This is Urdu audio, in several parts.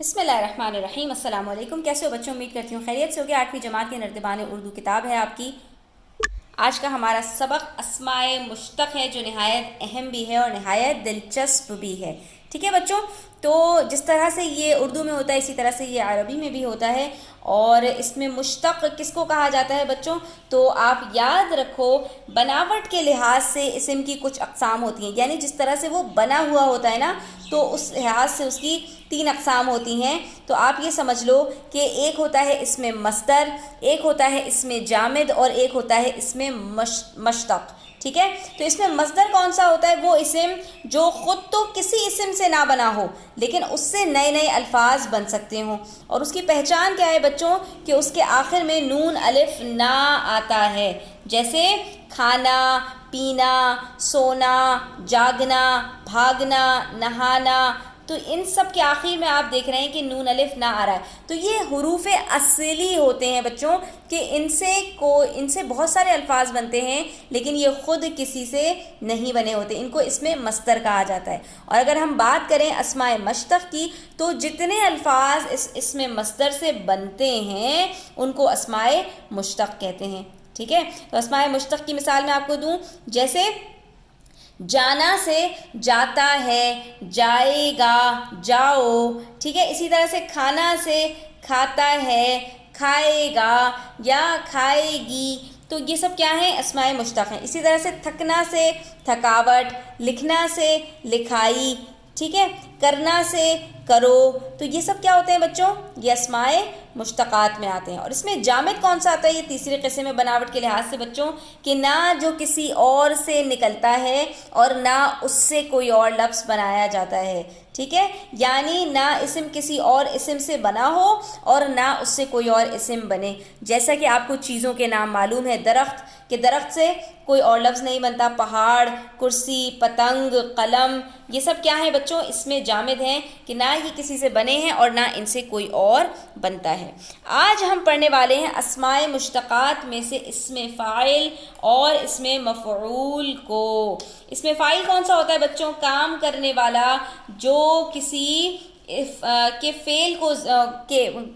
بسم اللہ الرحمن الرحیم۔ السلام علیکم، کیسے ہو بچوں؟ امید کرتی ہوں خیریت سے ہوگی۔ 8ویں جماعت کی نردبان اردو کتاب ہے آپ کی۔ آج کا ہمارا سبق اسماء مشتق ہے، جو نہایت اہم بھی ہے اور نہایت دلچسپ بھی ہے۔ ٹھیک ہے بچوں، تو جس طرح سے یہ اردو میں ہوتا ہے اسی طرح سے یہ عربی میں بھی ہوتا ہے۔ اور اس میں مشتق کس کو کہا جاتا ہے بچوں؟ تو آپ یاد رکھو، بناوٹ کے لحاظ سے اسم کی کچھ اقسام ہوتی ہیں، یعنی جس طرح سے وہ بنا ہوا ہوتا ہے نا، تو اس لحاظ سے اس کی 3 اقسام ہوتی ہیں۔ تو آپ یہ سمجھ لو کہ ایک ہوتا ہے اس میں مصدر، ایک ہوتا ہے اس میں جامد، اور ایک ہوتا ہے اس میں مشتق۔ ٹھیک ہے، تو اس میں مصدر کون سا ہوتا ہے؟ وہ اسم جو خود تو کسی اسم سے نہ بنا ہو، لیکن اس سے نئے نئے الفاظ بن سکتے ہوں۔ اور اس کی پہچان کیا ہے بچوں؟ کہ اس کے آخر میں نون الف نہ آتا ہے، جیسے کھانا، پینا، سونا، جاگنا، بھاگنا، نہانا۔ تو ان سب کے آخر میں آپ دیکھ رہے ہیں کہ نون الف نہ آ رہا ہے۔ تو یہ حروف اصلی ہوتے ہیں بچوں، کہ ان سے بہت سارے الفاظ بنتے ہیں، لیکن یہ خود کسی سے نہیں بنے ہوتے۔ ان کو اس میں مصدر کہا جاتا ہے۔ اور اگر ہم بات کریں اسماء مشتق کی، تو جتنے الفاظ اس میں مصدر سے بنتے ہیں ان کو اسماء مشتق کہتے ہیں۔ ٹھیک ہے، تو اسماء مشتق کی مثال میں آپ کو دوں، جیسے جانا سے جاتا ہے، جائے گا، جاؤ۔ ٹھیک ہے، اسی طرح سے کھانا سے کھاتا ہے، کھائے گا یا کھائے گی۔ تو یہ سب کیا ہیں؟ اسماء مشتق ہیں۔ اسی طرح سے تھکنا سے تھکاوٹ، لکھنا سے لکھائی، ٹھیک ہے، کرنا سے کرو۔ تو یہ سب کیا ہوتے ہیں بچوں؟ یہ اسماء مشتقات میں آتے ہیں۔ اور اس میں جامد کون سا آتا ہے؟ یہ تیسرے قسم میں بناوٹ کے لحاظ سے بچوں، کہ نہ جو کسی اور سے نکلتا ہے اور نہ اس سے کوئی اور لفظ بنایا جاتا ہے۔ ٹھیک ہے، یعنی نہ اسم کسی اور اسم سے بنا ہو اور نہ اس سے کوئی اور اسم بنے۔ جیسا کہ آپ کو چیزوں کے نام معلوم ہے، درخت، کہ درخت سے کوئی اور لفظ نہیں بنتا، پہاڑ، کرسی، پتنگ، قلم، یہ سب کیا ہیں بچوں؟ اس میں جامد ہیں، کہ نہ یہ کسی سے بنے ہیں اور نہ ان سے کوئی اور بنتا ہے۔ آج ہم پڑھنے والے ہیں اسماء مشتقات میں سے اسم فاعل اور اسم مفعول کو۔ اسم فاعل کون سا ہوتا ہے بچوں؟ کام کرنے والا، جو کسی کے فعل کو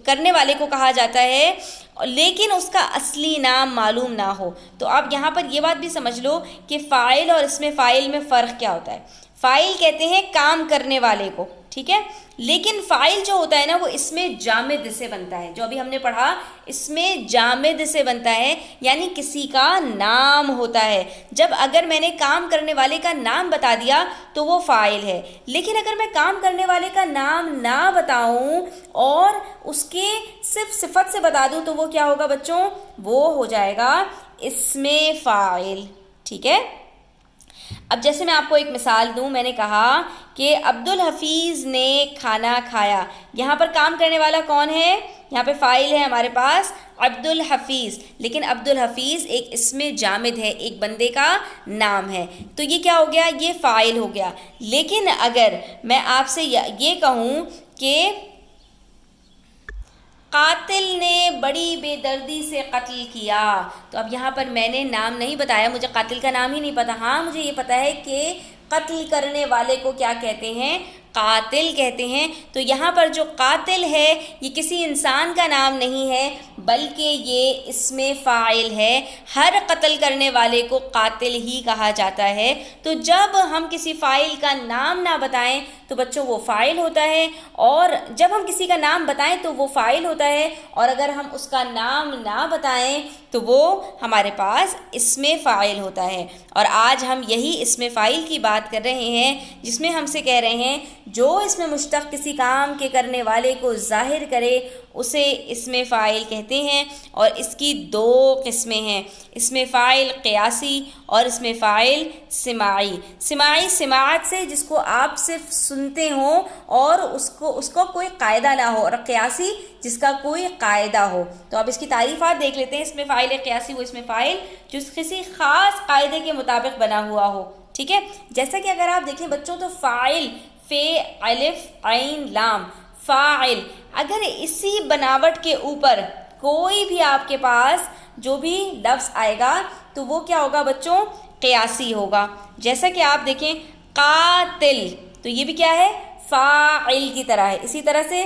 کرنے والے کو کہا جاتا ہے، لیکن اس کا اصلی نام معلوم نہ ہو۔ تو آپ یہاں پر یہ بات بھی سمجھ لو کہ فاعل اور اسم فاعل میں فرق کیا ہوتا ہے۔ فاعل کہتے ہیں کام کرنے والے کو، ٹھیک ہے، لیکن فاعل جو ہوتا ہے نا، وہ اس میں جامد سے بنتا ہے۔ جو ابھی ہم نے پڑھا، اس میں جامد سے بنتا ہے، یعنی کسی کا نام ہوتا ہے۔ جب اگر میں نے کام کرنے والے کا نام بتا دیا تو وہ فاعل ہے، لیکن اگر میں کام کرنے والے کا نام نہ بتاؤں اور اس کے صرف صفت سے بتا دوں تو وہ کیا ہوگا بچوں؟ وہ ہو جائے گا اسم فاعل۔ ٹھیک ہے، اب جیسے میں آپ کو ایک مثال دوں، میں نے کہا کہ عبدالحفیظ نے کھانا کھایا۔ یہاں پر کام کرنے والا کون ہے؟ یہاں پہ فاعل ہے ہمارے پاس عبدالحفیظ، لیکن عبدالحفیظ ایک اسم جامد ہے، ایک بندے کا نام ہے، تو یہ کیا ہو گیا؟ یہ فاعل ہو گیا۔ لیکن اگر میں آپ سے یہ کہوں کہ قاتل نے بڑی بے دردی سے قتل کیا، تو اب یہاں پر میں نے نام نہیں بتایا، مجھے قاتل کا نام ہی نہیں پتا۔ ہاں، مجھے یہ پتا ہے کہ قتل کرنے والے کو کیا کہتے ہیں؟ قاتل کہتے ہیں۔ تو یہاں پر جو قاتل ہے یہ کسی انسان کا نام نہیں ہے، بلکہ یہ اسم فاعل ہے۔ ہر قتل کرنے والے کو قاتل ہی کہا جاتا ہے۔ تو جب ہم کسی فاعل کا نام نہ بتائیں تو بچوں وہ فاعل ہوتا ہے، اور جب ہم کسی کا نام بتائیں تو وہ فاعل ہوتا ہے، اور اگر ہم اس کا نام نہ بتائیں تو وہ ہمارے پاس اسم فاعل ہوتا ہے۔ اور آج ہم یہی اسم فاعل کی بات کر رہے ہیں، جس میں ہم سے کہہ رہے ہیں جو اسم مشتق کسی کام کے کرنے والے کو ظاہر کرے اسے اسم فاعل کہتے ہیں۔ اور اس کی 2 قسمیں ہیں، اسم فاعل قیاسی اور اسم فاعل سماعی۔ سماعی سماعت سے، جس کو آپ صرف سنتے ہوں اور اس کو کوئی قاعدہ نہ ہو، اور قیاسی جس کا کوئی قاعدہ ہو۔ تو اب اس کی تعریفات دیکھ لیتے ہیں۔ اسم فاعل قیاسی وہ اسم فاعل جو کسی خاص قاعدے کے مطابق بنا ہوا ہو، ٹھیک ہے، جیسا کہ اگر آپ دیکھیں بچوں تو فاعل، فے، الف، عین، لام، فاعل، اگر اسی بناوٹ کے اوپر کوئی بھی آپ کے پاس جو بھی لفظ آئے گا تو وہ کیا ہوگا بچوں؟ قیاسی ہوگا۔ جیسا کہ آپ دیکھیں قاتل، تو یہ بھی کیا ہے؟ فاعل کی طرح ہے۔ اسی طرح سے